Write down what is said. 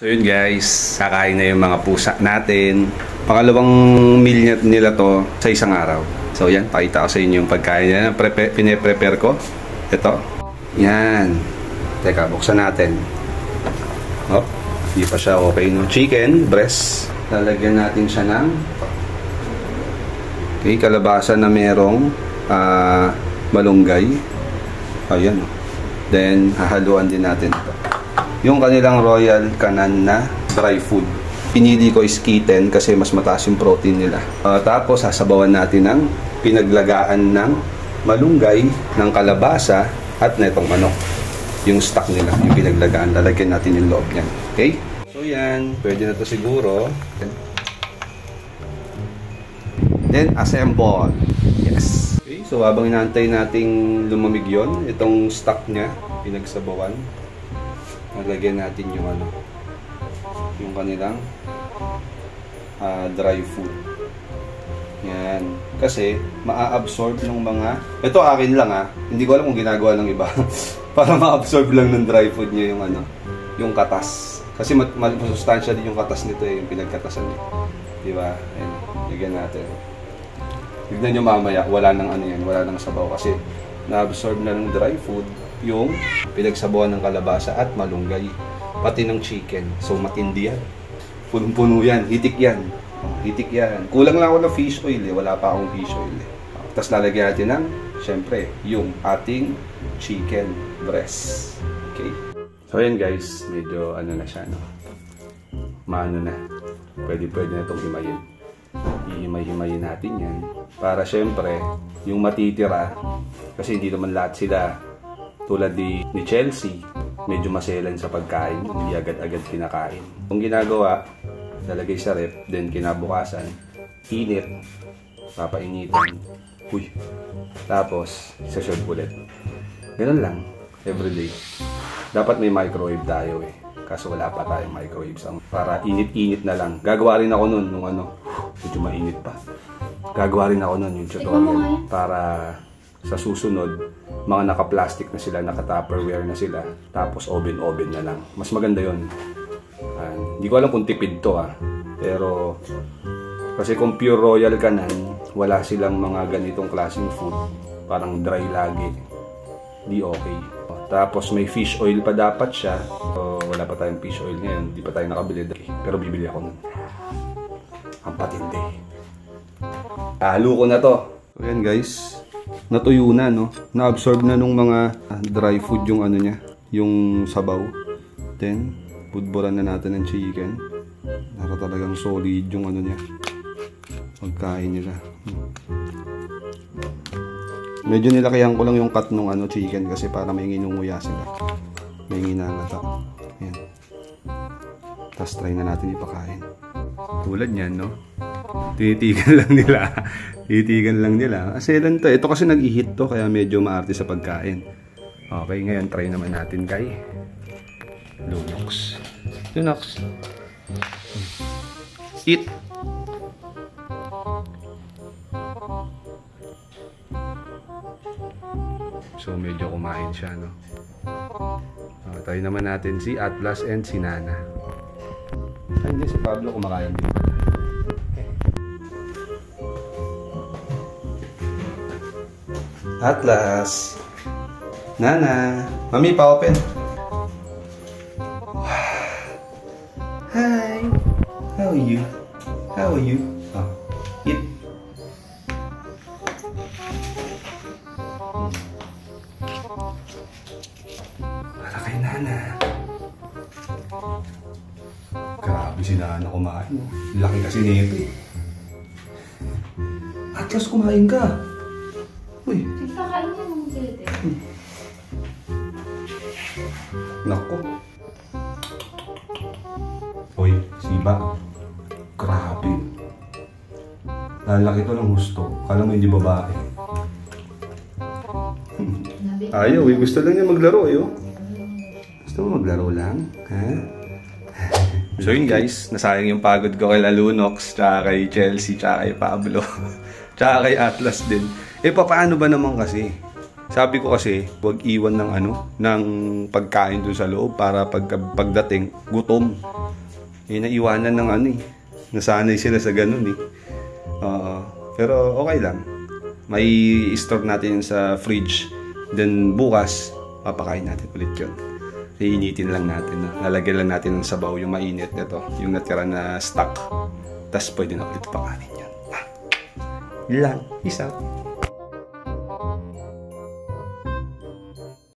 So yun guys, kakain na yung mga pusa natin. Pangalawang meal nila to sa isang araw. So yan, pakita ko sa inyo yung pagkain nila. Pine-prepare ko. Ito. Yan. Teka, buksan natin. Hop. Hindi pa siya okay, no? Chicken breast. Lalagyan natin siya ng kalabasa na merong malunggay. Ayan. Then, hahaluan din natin ito. Yung kanilang Royal Canin na dry food. Pinili ko is kitten kasi mas mataas yung protein nila. Tapos, sasabawan natin ng pinaglagaan ng malunggay, ng kalabasa, at netong manok. Yung stock nila, yung pinaglagaan. Lalagyan natin yung loob niyan. Okay? So, yan. Pwede na to siguro. Then, assemble. Yes. Okay, so habang inaantay nating lumamig yun, itong stock niya, pinagsabawan. Nalagyan natin yung yung kanilang dry food. Yan. Kasi, maa-absorb ng mga... Ito akin lang Hindi ko alam kung ginagawa ng iba. Para ma-absorb lang ng dry food niya yung yung katas. Kasi masustansya din yung katas nito yung pinagkatasan niya. Diba? Ayan. Lagyan natin. Tignan nyo mamaya, wala nang yan, wala nang sabaw. Kasi, na-absorb na ng dry food yung pinagsabawan ng kalabasa at malunggay. Pati ng chicken. So, matindi yan. Punong-puno yan. Hitik yan. Hitik yan. Kulang lang ako ng fish oil Wala pa akong fish oil Tapos lalagyan natin ng, syempre, yung ating chicken breast. Okay? So, yan guys. Medyo na siya, no? Maano na. Pwede na itong himayin. Ihimay-himayin natin yan. Para syempre, yung matitira, kasi hindi naman lahat sila tulad ni Chelsea, medyo maselan sa pagkain, hindi agad-agad kinakain. Kung ginagawa, lalagay sa rep, then kinabukasan, init, papainitin, tapos session ulit. Ganun lang, everyday. Dapat may microwave tayo kaso wala pa tayong microwave para init-init na lang. Gagawa rin ako nun nung medyo mainit pa. Gagawa rin ako nun yung tutorial para sa susunod, mga naka-plastic na sila, naka-tupperware na sila, tapos oven na lang. Mas maganda yon. Hindi ko alam kung tipid to pero kasi kung pure Royal Canin, wala silang mga ganitong klaseng food, parang dry lagi, di okay. Tapos may fish oil pa dapat siya. So, wala pa tayong fish oil ngayon, di pa tayo nakabili, pero bibili ako nun. Ang patindi. Halo ko na to. So yan guys, natuyo na, no? Na-absorb na nung mga dry food yung niya, yung sabaw. Then, budburan na natin ng chicken. Para talagang solid yung niya, pagkain nila. Medyo nilakayan ko lang yung cut nung chicken kasi para may nginunguya sila. May nginangata. Yan. Tapos try na natin ipakain. Tulad niyan, no? Tinitigan lang nila. Titigan lang nila. Kasi lang to. Ito kasi nag-i-hit to kaya medyo maarte sa pagkain. Okay, ngayon try naman natin kay Lunox. Lunox. Eat. So medyo kumain siya, no? Try naman natin si Atlas and si Nana. Hindi, si Pablo kumakain din. Atlas, Nana, Mami, pa-open. Hi, how are you? How are you? Eat. Para kay Nana. Grabe si Nana kumain. Laki kasi nito. Atlas, kumain ka. Uy. Kakain niya ng silite. Nako. Uy, siba. Grabe. Lalaki to ng gusto. Kala mo hindi babae. Ayaw, gusto lang niya maglaro, Gusto mo maglaro lang? Ha? So yun guys, nasayang yung pagod ko kay Lunox, tsaka kay Chelsea, tsaka kay Pablo, tsaka kay Atlas din. Paano ba naman kasi? Sabi ko kasi, huwag iwan ng ng pagkain dun sa loob para pagdating, gutom. naiwanan ng ano eh. Nasanay sila sa ganun eh. Pero okay lang. May store natin sa fridge. Then bukas, papakain natin ulit yun. Iinitin lang natin. Lalagyan lang natin ng sabaw yung mainit nito. Yung natira na stock. Tapos pwede na ulit pakainin yun. Lang. Isa.